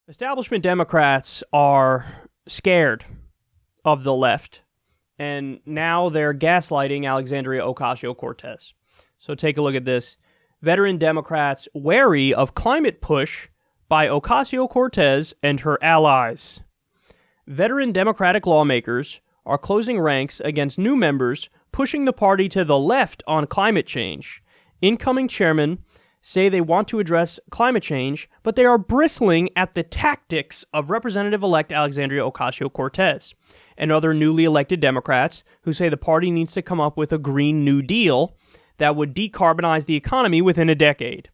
Establishment Democrats are scared of the left, and now they're gaslighting Alexandria Ocasio-Cortez. So take a look at this. Veteran Democrats wary of climate push by Ocasio-Cortez and her allies. Veteran Democratic lawmakers are closing ranks against new members pushing the party to the left on climate change. Incoming chairmen say they want to address climate change, but they are bristling at the tactics of Representative-elect Alexandria Ocasio-Cortez and other newly elected Democrats who say the party needs to come up with a Green New Deal that would decarbonize the economy within a decade.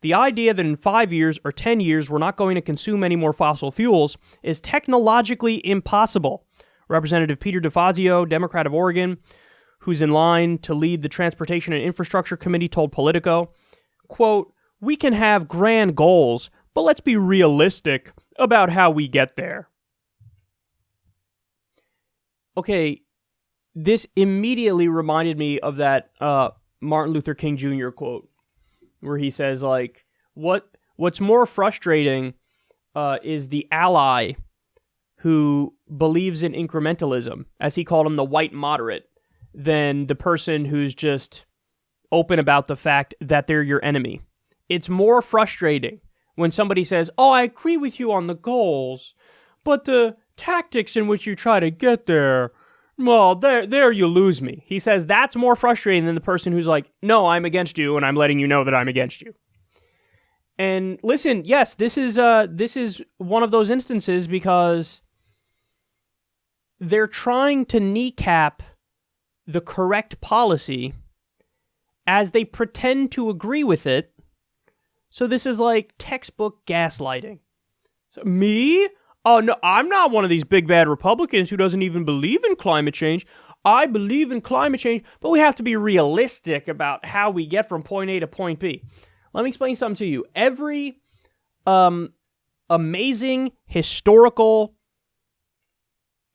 The idea that in 5 years or 10 years we're not going to consume any more fossil fuels is technologically impossible. Representative Peter DeFazio, Democrat of Oregon, who's in line to lead the Transportation and Infrastructure Committee, told Politico, quote, "We can have grand goals, but let's be realistic about how we get there." Okay, this immediately reminded me of that Martin Luther King Jr. quote, where he says, like, what's more frustrating is the ally who believes in incrementalism, as he called him, the white moderate, than the person who's just open about the fact that they're your enemy. It's more frustrating when somebody says, "Oh, I agree with you on the goals, but the tactics in which you try to get there, well, there you lose me." He says that's more frustrating than the person who's like, "No, I'm against you, and I'm letting you know that I'm against you." And listen, yes, this is one of those instances because they're trying to kneecap the correct policy as they pretend to agree with it. So this is like textbook gaslighting. So, me? Oh, no, I'm not one of these big bad Republicans who doesn't even believe in climate change. I believe in climate change, but we have to be realistic about how we get from point A to point B. Let me explain something to you. Every amazing historical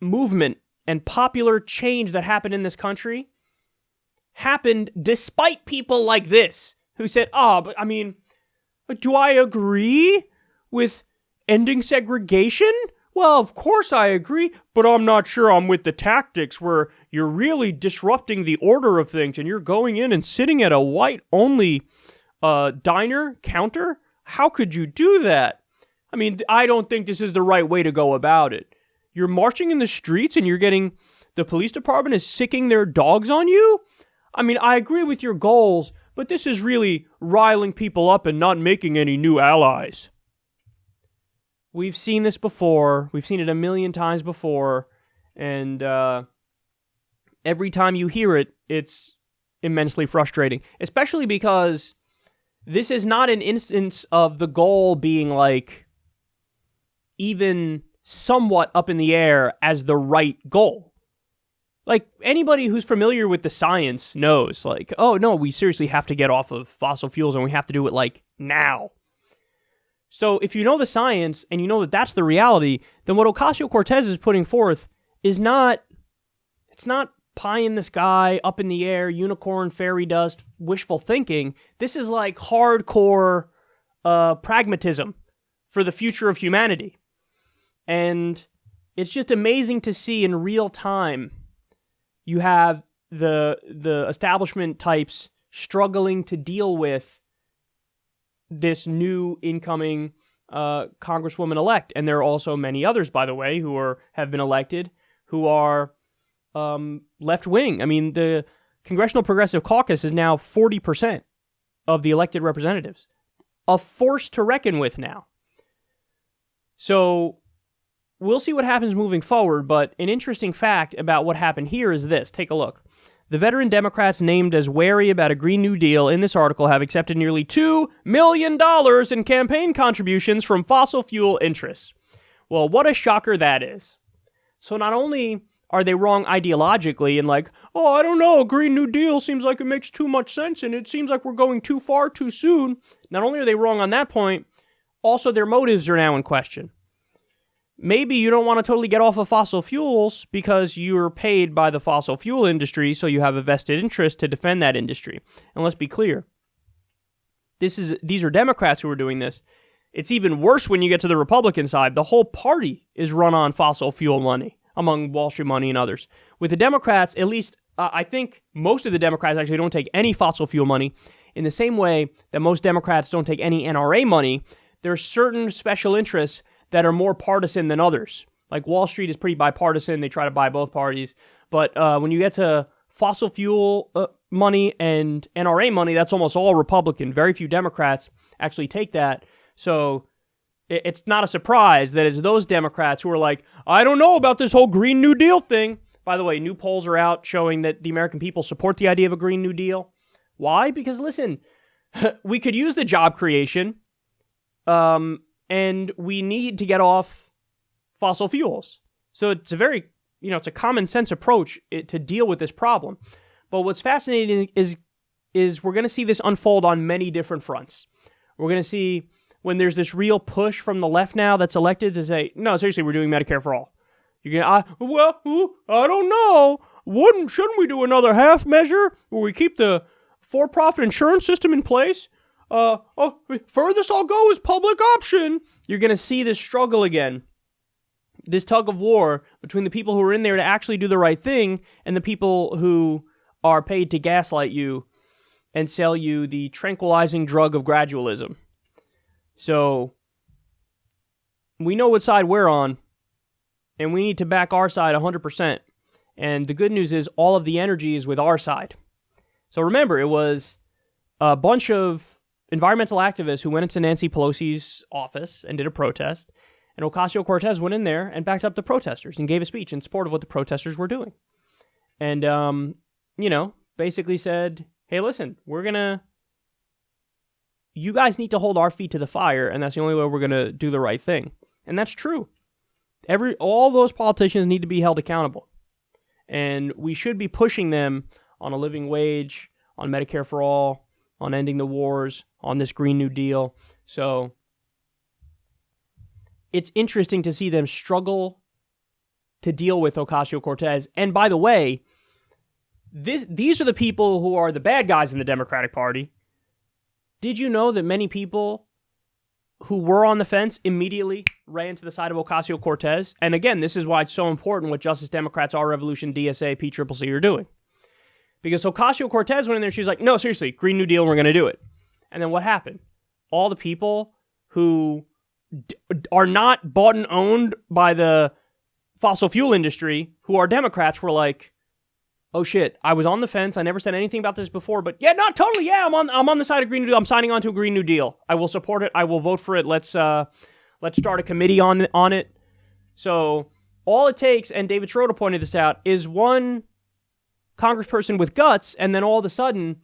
movement and popular change that happened in this country happened despite people like this who said, but I mean, do I agree with ending segregation? Well, of course I agree, but I'm not sure I'm with the tactics where you're really disrupting the order of things and you're going in and sitting at a white-only diner counter. How could you do that? I mean, I don't think this is the right way to go about it. You're marching in the streets and you're getting, the police department is sicking their dogs on you? I mean, I agree with your goals, but this is really riling people up and not making any new allies. We've seen this before. We've seen it a million times before. And every time you hear it, it's immensely frustrating. Especially because this is not an instance of the goal being like even somewhat up in the air as the right goal. Like, anybody who's familiar with the science knows, like, oh, no, we seriously have to get off of fossil fuels and we have to do it, like, now. So if you know the science and you know that that's the reality, then what Ocasio-Cortez is putting forth is not, it's not pie in the sky, up in the air, unicorn, fairy dust, wishful thinking. This is like hardcore pragmatism for the future of humanity. And it's just amazing to see in real time. You have the establishment types struggling to deal with this new incoming congresswoman-elect. And there are also many others, by the way, who have been elected, who are left-wing. I mean, the Congressional Progressive Caucus is now 40% of the elected representatives. A force to reckon with now. So we'll see what happens moving forward, but an interesting fact about what happened here is this. Take a look. The veteran Democrats named as wary about a Green New Deal in this article have accepted nearly $2 million in campaign contributions from fossil fuel interests. Well, what a shocker that is. So not only are they wrong ideologically and like, oh, I don't know, a Green New Deal seems like it makes too much sense and it seems like we're going too far too soon. Not only are they wrong on that point, also their motives are now in question. Maybe you don't want to totally get off of fossil fuels because you're paid by the fossil fuel industry, so you have a vested interest to defend that industry. And let's be clear. These are Democrats who are doing this. It's even worse when you get to the Republican side. The whole party is run on fossil fuel money, among Wall Street money and others. With the Democrats, at least I think most of the Democrats actually don't take any fossil fuel money. In the same way that most Democrats don't take any NRA money, there are certain special interests that are more partisan than others. Like Wall Street is pretty bipartisan. They try to buy both parties. But when you get to fossil fuel money and NRA money, that's almost all Republican. Very few Democrats actually take that. So it's not a surprise that it's those Democrats who are like, I don't know about this whole Green New Deal thing. By the way, new polls are out showing that the American people support the idea of a Green New Deal. Why? Because listen, we could use the job creation, and we need to get off fossil fuels. So it's a very, it's a common sense approach to deal with this problem. But what's fascinating is we're going to see this unfold on many different fronts. We're going to see when there's this real push from the left now that's elected to say, no, seriously, we're doing Medicare for all. You're going to, I don't know. Shouldn't we do another half measure where we keep the for-profit insurance system in place? Furthest I'll go is public option. You're going to see this struggle again. This tug of war between the people who are in there to actually do the right thing and the people who are paid to gaslight you and sell you the tranquilizing drug of gradualism. So, we know what side we're on, and we need to back our side 100%. And the good news is all of the energy is with our side. So remember, it was a bunch of environmental activists who went into Nancy Pelosi's office and did a protest, and Ocasio-Cortez went in there and backed up the protesters and gave a speech in support of what the protesters were doing. And, basically said, hey, listen, you guys need to hold our feet to the fire, and that's the only way we're going to do the right thing. And that's true. All those politicians need to be held accountable. And we should be pushing them on a living wage, on Medicare for all, on ending the wars, on this Green New Deal. So it's interesting to see them struggle to deal with Ocasio-Cortez. And by the way, these are the people who are the bad guys in the Democratic Party. Did you know that many people who were on the fence immediately ran to the side of Ocasio-Cortez? And again, this is why it's so important what Justice Democrats, Our Revolution, DSA, PCCC are doing. Because Ocasio-Cortez went in there, she was like, no, seriously, Green New Deal, we're going to do it. And then what happened? All the people who are not bought and owned by the fossil fuel industry, who are Democrats, were like, oh shit, I was on the fence. I never said anything about this before, but yeah, no, totally, yeah, I'm on the side of Green New Deal. I'm signing on to a Green New Deal. I will support it. I will vote for it. Let's start a committee on it. So all it takes, and David Schroeder pointed this out, is one congressperson with guts, and then all of a sudden,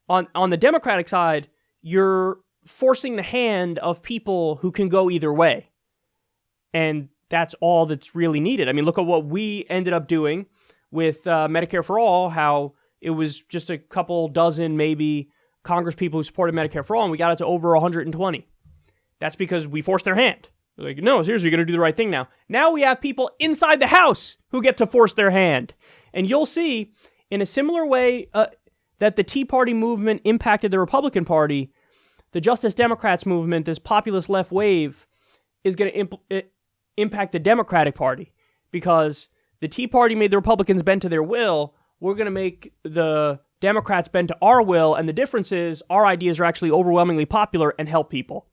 on the Democratic side, you're forcing the hand of people who can go either way. And that's all that's really needed. I mean, look at what we ended up doing with Medicare for All, how it was just a couple dozen, maybe, Congress people who supported Medicare for All, and we got it to over 120. That's because we forced their hand. They're like, no, seriously, you're going to do the right thing now. Now we have people inside the House who get to force their hand. And you'll see, in a similar way that the Tea Party movement impacted the Republican Party, the Justice Democrats movement, this populist left wave, is going to impact the Democratic Party. Because the Tea Party made the Republicans bend to their will. We're going to make the Democrats bend to our will. And the difference is our ideas are actually overwhelmingly popular and help people.